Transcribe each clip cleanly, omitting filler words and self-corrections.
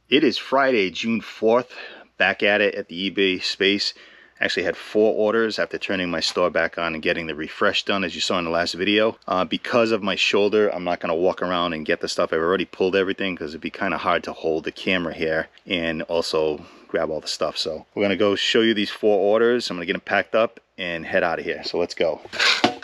It is Friday, June 4th, back at it at the eBay space. Actually had 4 orders after turning my store back on and getting the refresh done, as you saw in the last video. Because of my shoulder, I'm not going to walk around and get the stuff. I've already pulled everything because it'd be kind of hard to hold the camera here and also grab all the stuff. So we're going to go show you these 4 orders. I'm going to get them packed up and head out of here. So let's go.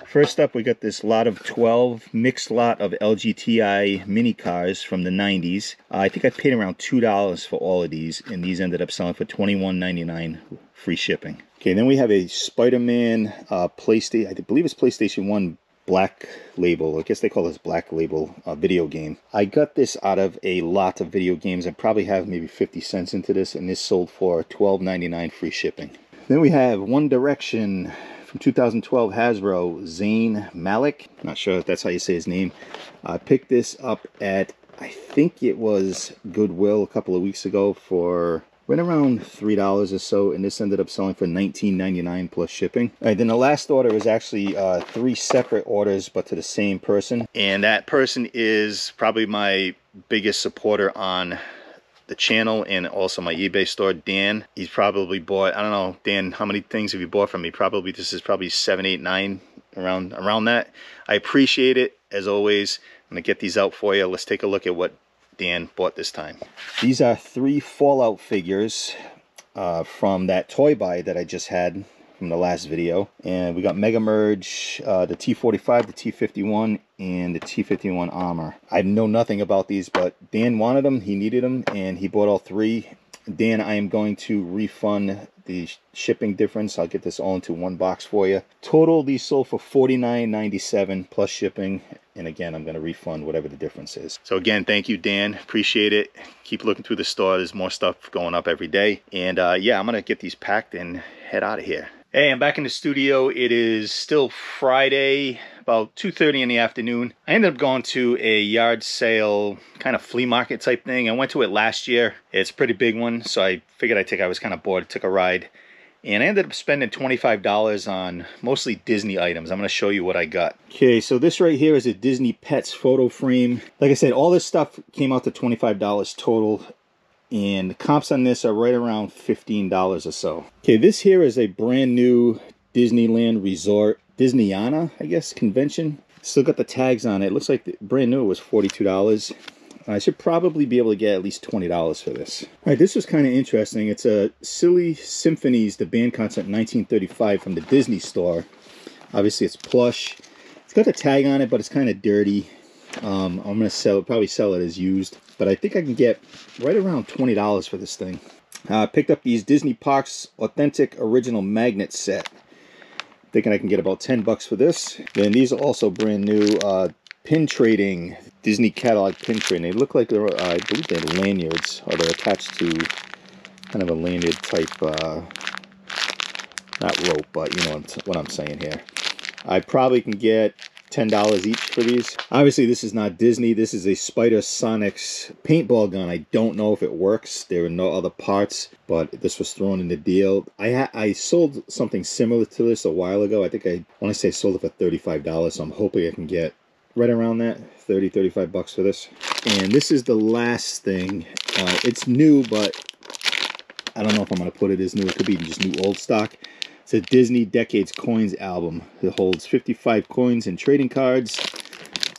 First up, we got this lot of 12 mixed lot of LGTI mini cars from the 90s. I think I paid around $2 for all of these, and these ended up selling for $21.99 free shipping. Okay, then we have a Spider-Man PlayStation, I believe it's PlayStation 1 black label. I guess they call this black label video game. I got this out of a lot of video games. I probably have maybe 50 cents into this, and this sold for $12.99 free shipping. Then we have One Direction from 2012 Hasbro, Zayn Malik. Not sure if that's how you say his name. I picked this up at, I think it was Goodwill a couple of weeks ago for right around $3 or so, and this ended up selling for $19.99 plus shipping. All right, then the last order is actually 3 separate orders, but to the same person. And that person is probably my biggest supporter on the channel and also my eBay store, Dan. He's probably bought, I don't know, Dan, how many things have you bought from me? Probably, this is probably 7, 8, 9, around that. I appreciate it, as always. I'm gonna get these out for you. Let's take a look at what Dan bought this time. These are 3 Fallout figures from that toy buy that I just had from the last video. And we got Mega Merge, the T-45, the T-51, and the T-51 armor. I know nothing about these, but Dan wanted them, he needed them, and he bought all 3. Dan, I am going to refund the shipping difference. I'll get this all into one box for you. Total, these sold for $49.97 plus shipping. And again, I'm going to refund whatever the difference is. So again, thank you, Dan. Appreciate it. Keep looking through the store. There's more stuff going up every day. And yeah, I'm going to get these packed and head out of here. Hey, I'm back in the studio. It is still Friday, about 2:30 in the afternoon. I ended up going to a yard sale, kind of flea market type thing. I went to it last year. It's a pretty big one, so I figured I was kind of bored, took a ride. And I ended up spending $25 on mostly Disney items. I'm going to show you what I got. Okay, so this right here is a Disney Pets photo frame. Like I said, all this stuff came out to $25 total. And the comps on this are right around $15 or so. Okay, this here is a brand new Disneyland Resort, Disneyana, I guess, convention. Still got the tags on it. It looks like the brand new was $42. I should probably be able to get at least $20 for this. All right, this was kind of interesting. It's a Silly Symphonies, the band concert 1935 from the Disney store. Obviously, it's plush. It's got the tag on it, but it's kind of dirty. I'm gonna probably sell it as used, but I think I can get right around $20 for this thing. I picked up these Disney Parks Authentic Original Magnet Set. Thinking I can get about 10 bucks for this. Then these are also brand new pin trading, Disney catalog pin trading. They look like they're, I believe they're lanyards, or they're attached to kind of a lanyard type, not rope, but you know what I'm saying here. I probably can get $10 each for these. Obviously, this is not Disney. This is a Spider Sonics paintball gun. I don't know if it works. There are no other parts, but this was thrown in the deal. I sold something similar to this a while ago. I think I want to say I sold it for $35, so I'm hoping I can get right around that, 30, 35 bucks for this. And this is the last thing. It's new, but I don't know if I'm going to put it as new. It could be just new old stock. It's a Disney Decades Coins album. It holds 55 coins and trading cards.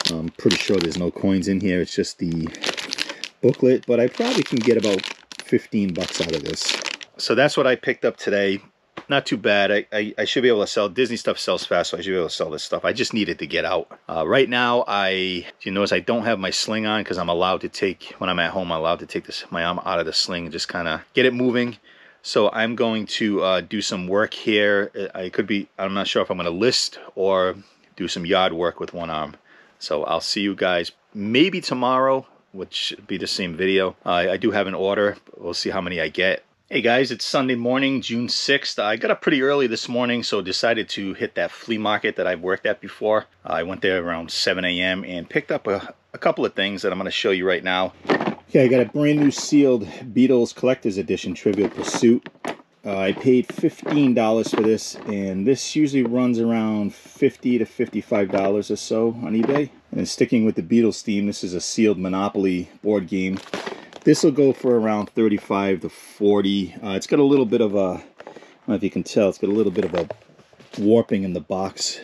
I'm pretty sure there's no coins in here. It's just the booklet, but I probably can get about 15 bucks out of this. So that's what I picked up today. Not too bad. I should be able to sell. Disney stuff sells fast, so I should be able to sell this stuff. I just needed to get out. Right now, you notice I don't have my sling on because I'm allowed to take, when I'm at home, I'm allowed to take my arm out of the sling and just kind of get it moving. So I'm going to do some work here. I'm not sure if I'm going to list or do some yard work with one arm. So I'll see you guys maybe tomorrow, which should be the same video. I do have an order. We'll see how many I get. Hey guys, it's Sunday morning, June 6th. I got up pretty early this morning, so decided to hit that flea market that I've worked at before. I went there around 7 a.m. and picked up a couple of things that I'm going to show you right now. Okay, I got a brand new sealed Beatles Collector's Edition Trivial Pursuit. I paid $15 for this, and this usually runs around $50 to $55 or so on eBay. And sticking with the Beatles theme, this is a sealed Monopoly board game. This will go for around 35 to 40. It's got a little bit of a, I don't know if you can tell, it's got a little bit of a warping in the box,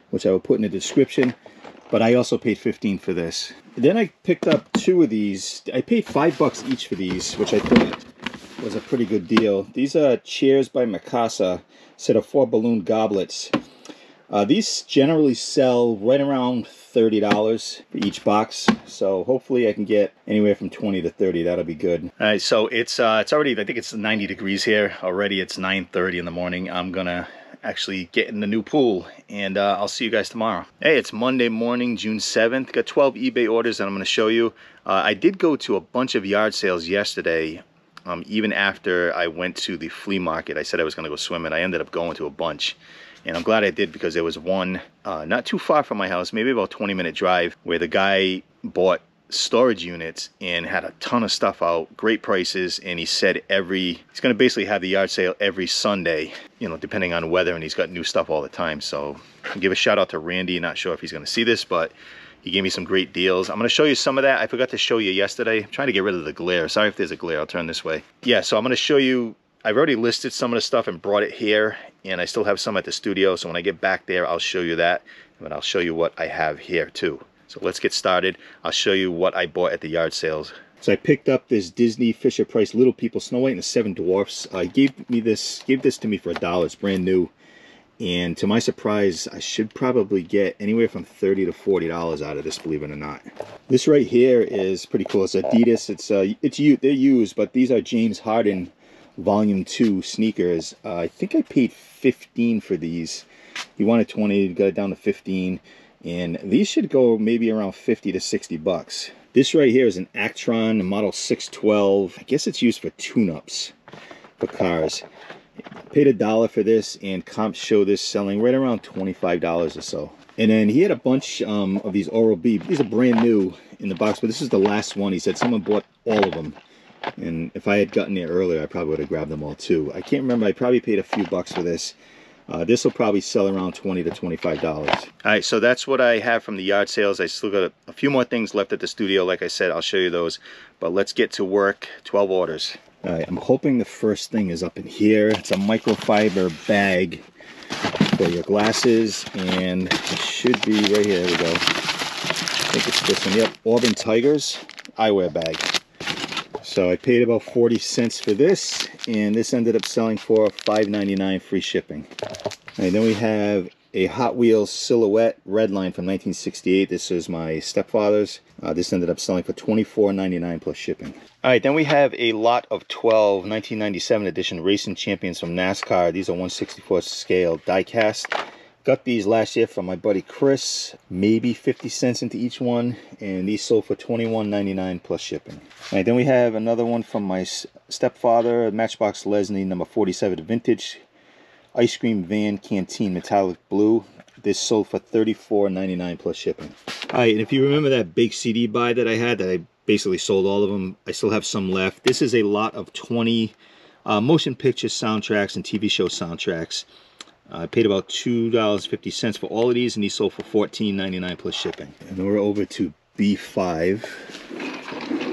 which I will put in the description. But I also paid $15 for this. Then I picked up 2 of these. I paid $5 each for these, which I thought was a pretty good deal. These are chairs by Mikasa, set of 4 balloon goblets. These generally sell right around $30 for each box, so hopefully I can get anywhere from 20 to 30. That'll be good. All right, so it's already, I think it's 90 degrees here already. It's 9:30 in the morning. I'm gonna actually get in the new pool, and I'll see you guys tomorrow. Hey, it's Monday morning, June 7th. Got 12 eBay orders that I'm gonna show you. I did go to a bunch of yard sales yesterday. Even after I went to the flea market, I said I was gonna go swimming. I ended up going to a bunch. And I'm glad I did, because there was one not too far from my house, maybe about a 20-minute drive, where the guy bought storage units and had a ton of stuff out, great prices, and he said he's going to basically have the yard sale every Sunday, you know, depending on weather, and he's got new stuff all the time. So I'll give a shout out to Randy. Not sure if he's going to see this, but he gave me some great deals. I'm going to show you some of that. I forgot to show you yesterday. I'm trying to get rid of the glare. Sorry if there's a glare. I'll turn this way. Yeah, so I'm going to show you. I've already listed some of the stuff and brought it here, and I still have some at the studio, so when I get back there, I'll show you that, but I'll show you what I have here too. So let's get started. I'll show you what I bought at the yard sales. So I picked up this Disney Fisher-Price Little People Snow White and the Seven Dwarfs. Gave this to me for $1. It's brand new, and to my surprise, I should probably get anywhere from $30 to $40 out of this, believe it or not. This right here is pretty cool. It's Adidas. They're used, but these are James Harden Volume 2 sneakers. I think I paid $15 for these. He wanted 20, got it down to 15, and these should go maybe around 50 to 60 bucks. This right here is an Actron Model 612. I guess it's used for tune-ups for cars. I paid $1 for this, and comps show this selling right around $25 or so. And then he had a bunch of these Oral-B. These are brand new in the box, but this is the last one. He said someone bought all of them. And if I had gotten there earlier, I probably would have grabbed them all too. I can't remember. I probably paid a few bucks for this. This will probably sell around $20 to $25. All right, so that's what I have from the yard sales. I still got a few more things left at the studio. Like I said, I'll show you those. But let's get to work. 12 orders. All right, I'm hoping the first thing is up in here. It's a microfiber bag for your glasses, and it should be right here. There we go. I think it's this one. Yep, Auburn Tigers eyewear bag. So I paid about 40 cents for this, and this ended up selling for $5.99 free shipping. And then we have a Hot Wheels Silhouette Redline from 1968. This is my stepfather's. This ended up selling for $24.99 plus shipping. All right, then we have a lot of 12 1997 edition Racing Champions from NASCAR. These are 1/64 scale die cast. Got these last year from my buddy Chris, maybe 50 cents into each one, and these sold for $21.99 plus shipping. All right, then we have another one from my stepfather, Matchbox Lesney number 47 vintage ice cream van canteen metallic blue. This sold for $34.99 plus shipping. All right, and if you remember that big CD buy that I had, that I basically sold all of them, I still have some left. This is a lot of 20 motion picture soundtracks and TV show soundtracks. I paid about $2.50 for all of these, and these sold for $14.99 plus shipping. And then we're over to B5.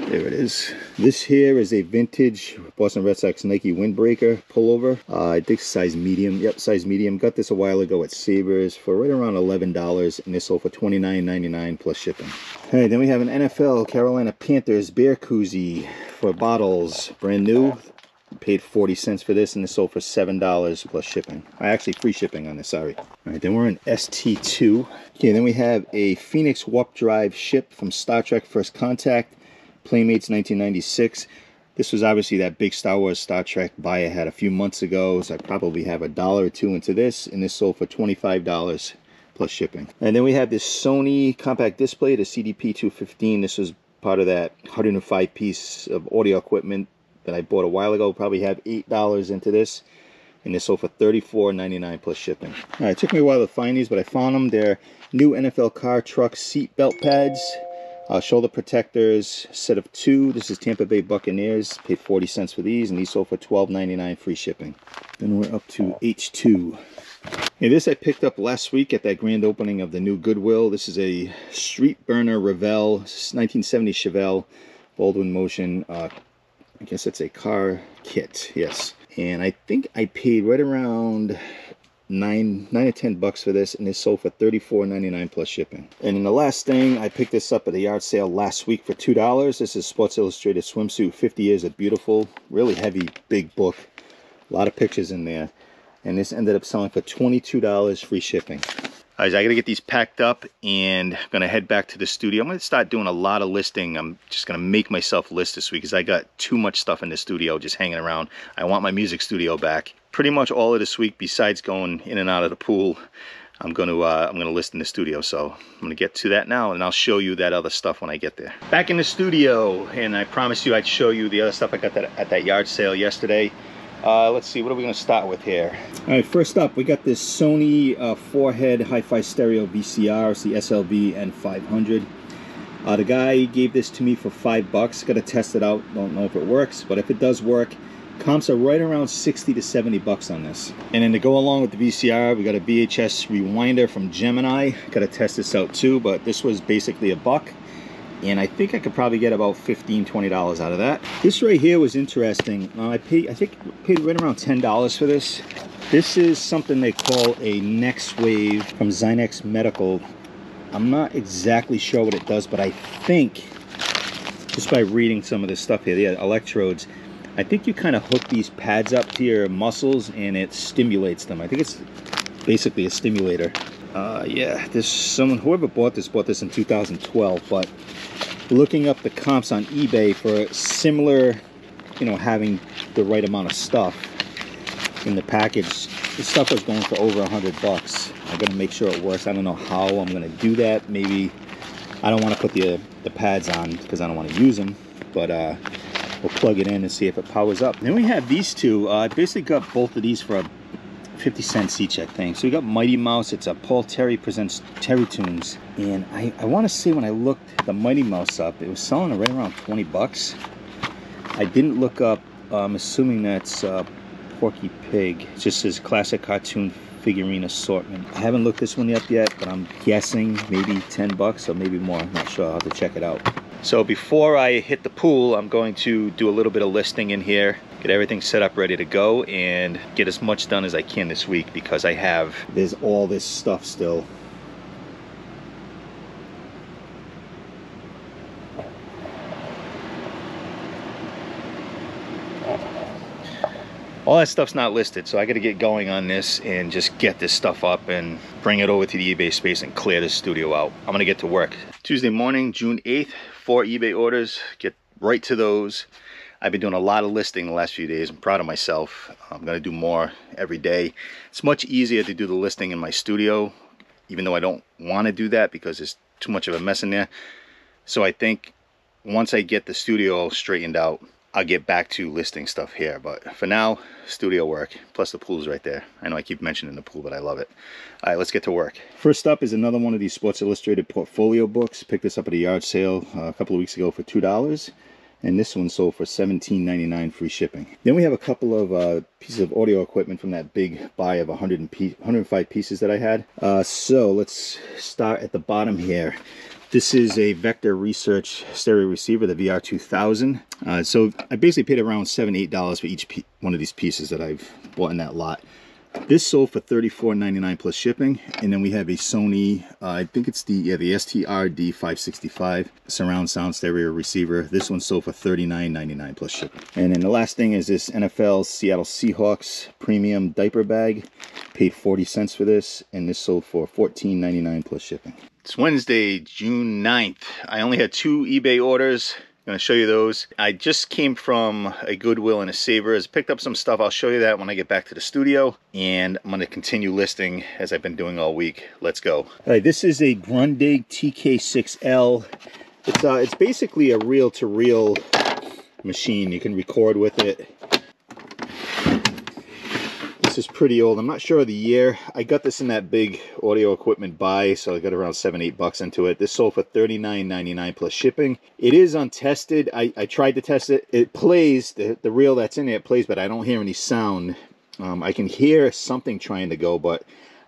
There it is. This here is a vintage Boston Red Sox Nike windbreaker pullover. I think size medium. Yep, size medium. Got this a while ago at Savers for right around $11, and this sold for $29.99 plus shipping. All right, then we have an NFL Carolina Panthers bear koozie for bottles, brand new. Paid 40 cents for this, and this sold for $7 plus shipping. Actually, free shipping on this, sorry. All right, then we're in ST2. Okay, then we have a Phoenix Warp Drive ship from Star Trek First Contact, Playmates 1996. This was obviously that big Star Wars Star Trek buy I had a few months ago, so I probably have $1 or $2 into this, and this sold for $25 plus shipping. And then we have this Sony compact display, the CDP-215. This was part of that 105 piece of audio equipment that I bought a while ago. Probably have $8 into this, and this sold for $34.99 plus shipping. All right, it took me a while to find these, but I found them. They're new NFL car truck seat belt pads, shoulder protectors, set of 2. This is Tampa Bay Buccaneers. Paid 40 cents for these, and these sold for $12.99 free shipping. Then we're up to H2. Hey, this I picked up last week at that grand opening of the new Goodwill. This is a Street Burner Revell 1970 Chevelle Baldwin Motion, I guess it's a car kit, yes. And I think I paid right around $9 or $10 for this, and this sold for $34.99 plus shipping. And then the last thing, I picked this up at a yard sale last week for $2. This is Sports Illustrated Swimsuit, 50 Years of Beautiful, really heavy, big book, a lot of pictures in there. And this ended up selling for $22 free shipping. All right, I gotta get these packed up and I'm gonna head back to the studio. I'm gonna start doing a lot of listing. I'm just gonna make myself list this week because I got too much stuff in the studio just hanging around. I want my music studio back. Pretty much all of this week, besides going in and out of the pool, I'm gonna list in the studio. So I'm gonna get to that now, and I'll show you that other stuff when I get there. Back in the studio, and I promised you I'd show you the other stuff I got at that yard sale yesterday. Let's see, what are we going to start with here? All right, first up, we got this Sony 4-head hi-fi stereo VCR. It's the SLV N500. The guy gave this to me for $5. Got to test it out. Don't know if it works, but if it does work, comps are right around 60 to 70 bucks on this. And then to go along with the VCR, we got a VHS rewinder from Gemini. Got to test this out too, but this was basically $1. And I think I could probably get about $15, $20 out of that. This right here was interesting. I think I paid right around $10 for this. This is something they call a Next Wave from Zynex Medical. I'm not exactly sure what it does, but I think, just by reading some of this stuff here, the electrodes, I think you kind of hook these pads up to your muscles and it stimulates them. I think it's basically a stimulator. Yeah, whoever bought this in 2012, but looking up the comps on eBay for similar, you know, having the right amount of stuff in the package, this stuff was going for over $100. I'm gonna make sure it works. I don't know how I'm gonna do that. Maybe I don't want to put the pads on because I don't want to use them, but we'll plug it in and see if it powers up. Then we have these two. I basically got both of these for 50 cents each, I think. So we got Mighty Mouse. It's a Paul Terry Presents Terry Tunes, and I want to say when I looked the Mighty Mouse up, it was selling right around 20 bucks. I didn't look up. I'm assuming that's Porky Pig. It just says classic cartoon figurine assortment. I haven't looked this one up yet, but I'm guessing maybe 10 bucks or maybe more. I'm not sure. I'll have to check it out. So before I hit the pool, I'm going to do a little bit of listing in here, get everything set up, ready to go, and get as much done as I can this week because there's all this stuff still. All that stuff's not listed, so I got to get going on this and just get this stuff up and bring it over to the eBay space and clear the studio out. I'm gonna get to work. Tuesday morning, June 8th, 4 eBay orders. Get right to those. I've been doing a lot of listing the last few days. I'm proud of myself. I'm gonna do more every day. It's much easier to do the listing in my studio, even though I don't want to do that because there's too much of a mess in there. So I think once I get the studio all straightened out, I'll get back to listing stuff here, but for now, studio work, plus the pool's right there. I know I keep mentioning the pool, but I love it. All right, let's get to work. First up is another one of these Sports Illustrated portfolio books. Picked this up at a yard sale a couple of weeks ago for $2, and this one sold for $17.99 free shipping. Then we have a couple of pieces of audio equipment from that big buy of 105 pieces that I had. So let's start at the bottom here. This is a Vector Research stereo receiver, the VR2000. So I basically paid around $7, $8 for each one of these pieces that I've bought in that lot. This sold for $34.99 plus shipping. And then we have a Sony, I think it's the STRD565 surround sound stereo receiver. This one sold for $39.99 plus shipping. And then the last thing is this NFL Seattle Seahawks premium diaper bag. Paid 40 cents for this, and this sold for $14.99 plus shipping. It's Wednesday, June 9th. I only had 2 eBay orders. I'm going to show you those. I just came from a Goodwill and a Savers. Picked up some stuff. I'll show you that when I get back to the studio. And I'm going to continue listing as I've been doing all week. Let's go. All right, this is a Grundig TK6L. It's basically a reel-to-reel machine. You can record with it. This is pretty old. I'm not sure of the year. I got this in that big audio equipment buy, so I got around $7, $8 into it. This sold for $39.99 plus shipping. It is untested. I tried to test it. It plays, the reel that's in there, it plays, but I don't hear any sound. I can hear something trying to go, but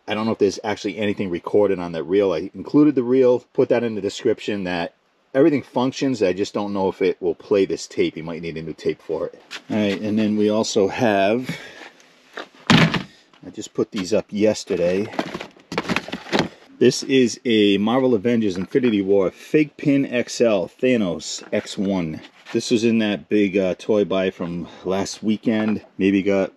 I don't know if there's actually anything recorded on that reel. I included the reel, put that in the description that everything functions. I just don't know if it will play this tape. You might need a new tape for it. All right, and then we also have, I just put these up yesterday. This is a Marvel Avengers Infinity War Fig Pin XL Thanos X1. This was in that big toy buy from last weekend. Maybe got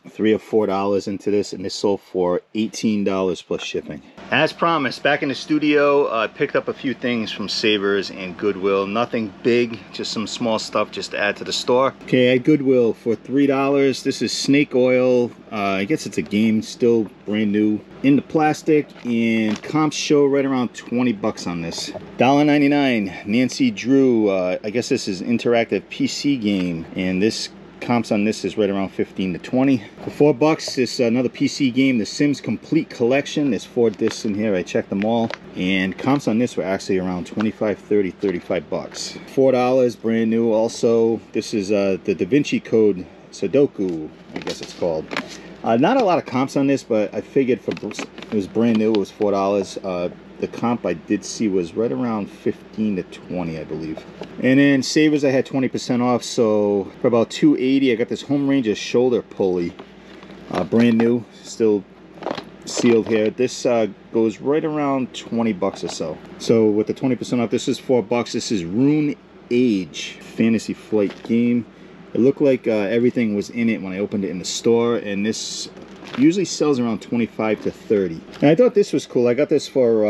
$3 or $4 into this, and this sold for $18 plus shipping. As promised, back in the studio, I picked up a few things from Savers and Goodwill. Nothing big, just some small stuff just to add to the store. Okay, at Goodwill for $3. This is snake oil. I guess it's a game, still brand new. In the plastic, and comps show right around 20 bucks on this. $1.99, Nancy Drew. I guess this is an interactive PC game, and this comps on this is right around 15 to 20. For 4 bucks, this another PC game, The Sims Complete Collection. There's 4 discs in here. I checked them all, and comps on this were actually around 25, 30, 35 bucks. $4, brand new. Also, this is the Da Vinci Code Sudoku, I guess it's called. Not a lot of comps on this, but I figured for it was brand new. It was $4. The comp I did see was right around 15 to 20, I believe. And then Savers, I had 20% off, so for about $2.80, I got this Home Ranger shoulder pulley, brand new, still sealed here. This goes right around 20 bucks or so. So with the 20% off, this is 4 bucks. This is Rune Age Fantasy Flight game. It looked like everything was in it when I opened it in the store, and this usually sells around 25 to 30. And I thought this was cool. I got this for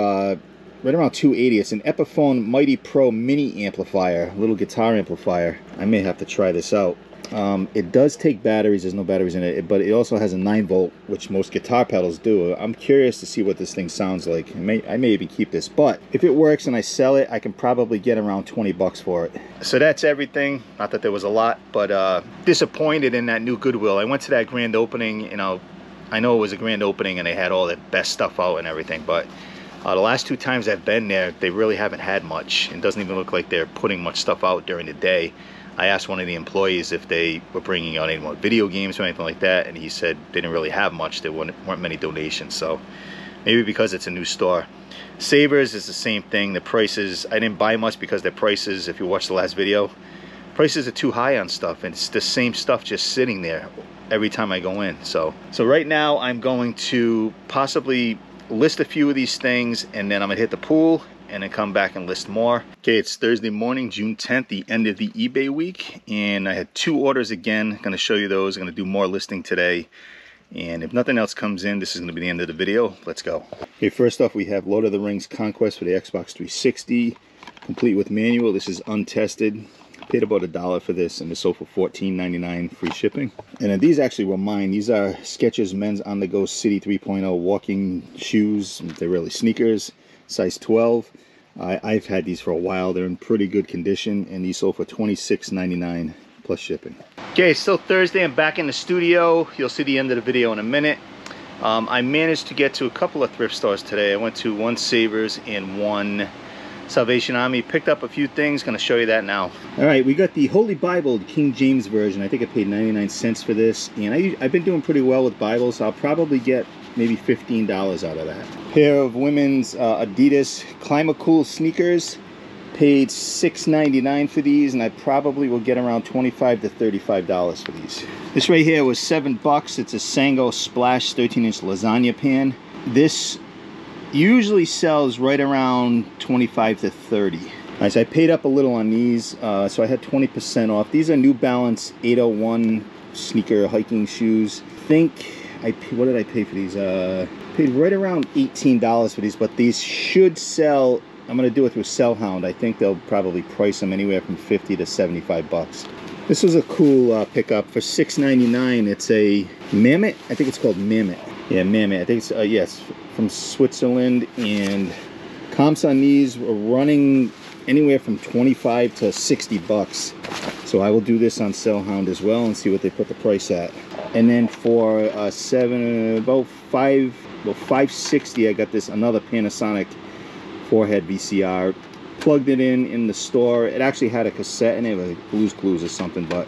right around $2.80. It's an Epiphone Mighty Pro mini amplifier, little guitar amplifier. I may have to try this out. It does take batteries. There's no batteries in it, but it also has a 9-volt, which most guitar pedals do. I'm curious to see what this thing sounds like. I may even keep this, but if it works and I sell it, I can probably get around 20 bucks for it. So that's everything. Not that there was a lot, but disappointed in that new Goodwill. I went to that grand opening, you know, I know it was a grand opening and they had all the best stuff out and everything, but the last 2 times I've been there, they really haven't had much. It doesn't even look like they're putting much stuff out during the day. I asked one of the employees if they were bringing out any more video games or anything like that, and he said they didn't really have much. There weren't many donations, so maybe because it's a new store. Savers is the same thing. The prices, I didn't buy much because their prices, if you watched the last video, prices are too high on stuff, and it's the same stuff just sitting there every time I go in. So right now I'm going to possibly list a few of these things, and then I'm gonna hit the pool and then come back and list more. Okay, it's Thursday morning, June 10th, the end of the eBay week, and I had 2 orders again. Gonna show you those. I'm gonna do more listing today, and if nothing else comes in, this is gonna be the end of the video. Let's go. Okay, first off, we have Lord of the Rings Conquest for the Xbox 360, complete with manual. This is untested. Paid about $1 for this, and this sold for $14.99, free shipping. And then these actually were mine. These are Skechers Men's On The Go City 3.0 walking shoes. They're really sneakers, size 12. I've had these for a while. They're in pretty good condition, and these sold for $26.99 plus shipping. Okay, it's still Thursday. I'm back in the studio. You'll see the end of the video in a minute. I managed to get to a couple of thrift stores today. I went to one Savers and one Salvation Army. Picked up a few things. Going to show you that now. All right, we got the Holy Bible, the King James version. I think I paid 99 cents for this, and I've been doing pretty well with Bibles, so I'll probably get maybe $15 out of that. Pair of women's Adidas Climacool sneakers. Paid $6.99 for these, and I probably will get around $25 to $35 for these. This right here was 7 bucks. It's a Sango Splash 13-inch lasagna pan. This usually sells right around 25 to 30. Alright, so I paid up a little on these, so I had 20% off. These are New Balance 801 sneaker hiking shoes. I think what did I pay for these? Paid right around $18 for these, but these should sell. I'm gonna do it through Sellhound. I think they'll probably price them anywhere from 50 to 75 bucks. This was a cool pickup for $6.99. It's a Mammoth. I think it's called Mammoth. Yeah, Mammoth. I think it's yes, from Switzerland, and comps on these were running anywhere from 25 to 60 bucks. So I will do this on Sellhound as well and see what they put the price at. And then for about $5.60, I got this another Panasonic forehead VCR. Plugged it in the store. It actually had a cassette in it, like Blue's Clues or something, but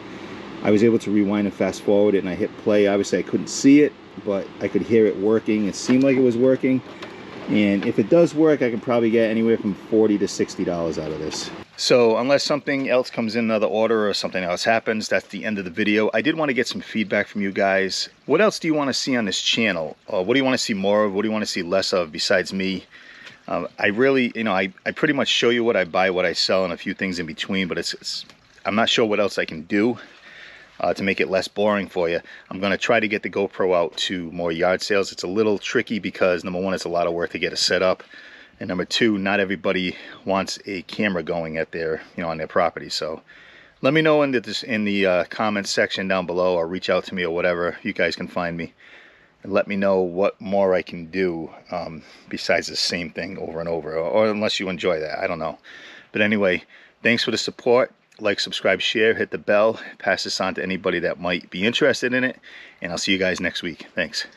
I was able to rewind and fast forward it, and I hit play. Obviously I couldn't see it, but I could hear it working. It seemed like it was working, and if it does work, I can probably get anywhere from $40 to $60 out of this. So unless something else comes in, another order or something else happens, that's the end of the video. I did want to get some feedback from you guys. What else do you want to see on this channel? What do you want to see more of? What do you want to see less of besides me? I really, I pretty much show you what I buy, what I sell, and a few things in between, but I'm not sure what else I can do to make it less boring for you. I'm going to try to get the GoPro out to more yard sales. It's a little tricky because, number one, it's a lot of work to get it set up. And number two, not everybody wants a camera going at their, on their property. So let me know in the comments section down below, or reach out to me or whatever. You guys can find me and let me know what more I can do besides the same thing over and over, or unless you enjoy that, I don't know. But anyway, thanks for the support. Like, subscribe, share, hit the bell, pass this on to anybody that might be interested in it, and I'll see you guys next week. Thanks.